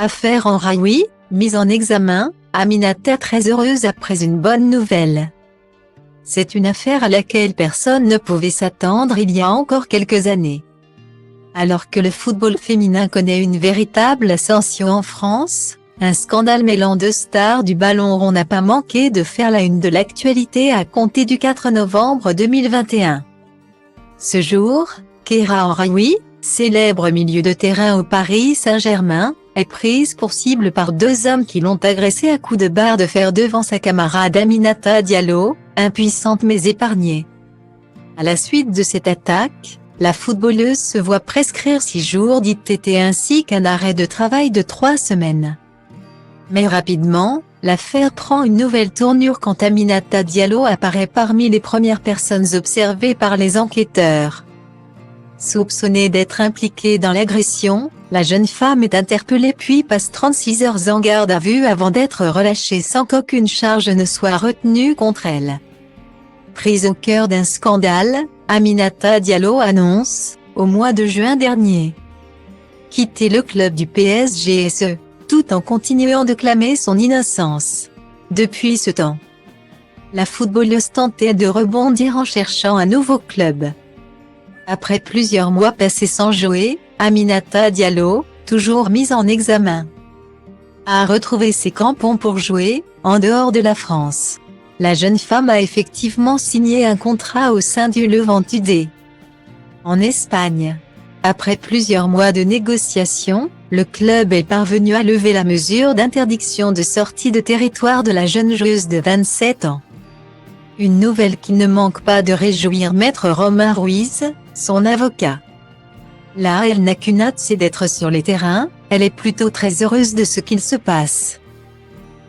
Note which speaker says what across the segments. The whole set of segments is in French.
Speaker 1: Affaire Amraoui, mise en examen, Aminata très heureuse après une bonne nouvelle. C'est une affaire à laquelle personne ne pouvait s'attendre il y a encore quelques années. Alors que le football féminin connaît une véritable ascension en France, un scandale mêlant deux stars du ballon rond n'a pas manqué de faire la une de l'actualité à compter du 4 novembre 2021. Ce jour, Keira Amraoui, célèbre milieu de terrain au Paris Saint-Germain, est prise pour cible par deux hommes qui l'ont agressée à coups de barre de fer devant sa camarade Aminata Diallo, impuissante mais épargnée. À la suite de cette attaque, la footballeuse se voit prescrire 6 jours d'ITT ainsi qu'un arrêt de travail de 3 semaines. Mais rapidement, l'affaire prend une nouvelle tournure quand Aminata Diallo apparaît parmi les premières personnes observées par les enquêteurs. Soupçonnée d'être impliquée dans l'agression, la jeune femme est interpellée puis passe 36 heures en garde à vue avant d'être relâchée sans qu'aucune charge ne soit retenue contre elle. Prise au cœur d'un scandale, Aminata Diallo annonce, au mois de juin dernier, quitter le club du PSG, tout en continuant de clamer son innocence. Depuis ce temps, la footballeuse tentait de rebondir en cherchant un nouveau club. Après plusieurs mois passés sans jouer, Aminata Diallo, toujours mise en examen, a retrouvé ses crampons pour jouer, en dehors de la France. La jeune femme a effectivement signé un contrat au sein du Levante UD. En Espagne. Après plusieurs mois de négociations, le club est parvenu à lever la mesure d'interdiction de sortie de territoire de la jeune joueuse de 27 ans. Une nouvelle qui ne manque pas de réjouir Maître Romain Ruiz, son avocat. Là elle n'a qu'une hâte, c'est d'être sur les terrains, elle est plutôt très heureuse de ce qu'il se passe.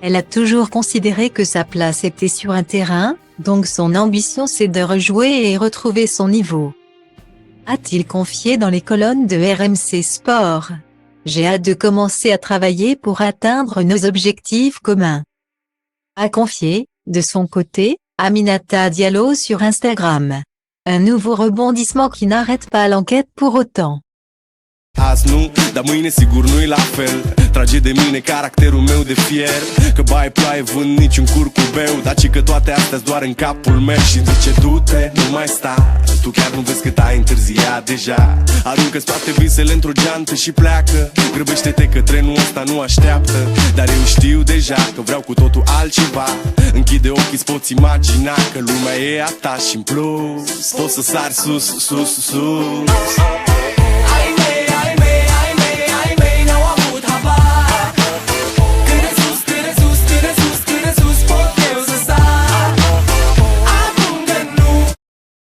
Speaker 1: Elle a toujours considéré que sa place était sur un terrain, donc son ambition c'est de rejouer et retrouver son niveau. A-t-il confié dans les colonnes de RMC Sport. J'ai hâte de commencer à travailler pour atteindre nos objectifs communs. A confié, de son côté, Aminata Diallo sur Instagram. Un nouveau rebondissement qui n'arrête pas l'enquête pour autant.
Speaker 2: Azi nu, dar mâine sigur nu-i la fel. Trage de mine caracterul meu de fier. Că baie ploaie vând niciun curcubeu. Dar ci că toate astea-s doar în capul meu. Și zice du-te, nu mai sta. Tu chiar nu vezi cât ai întârziat deja. Aruncă-ți toate visele într-o geantă și pleacă. Grăbește-te că trenul ăsta nu așteaptă. Dar eu știu deja că vreau cu totul altceva. Închide ochii, îți poți imagina că lumea e a ta și în plus poți să sari sus, sus, sus.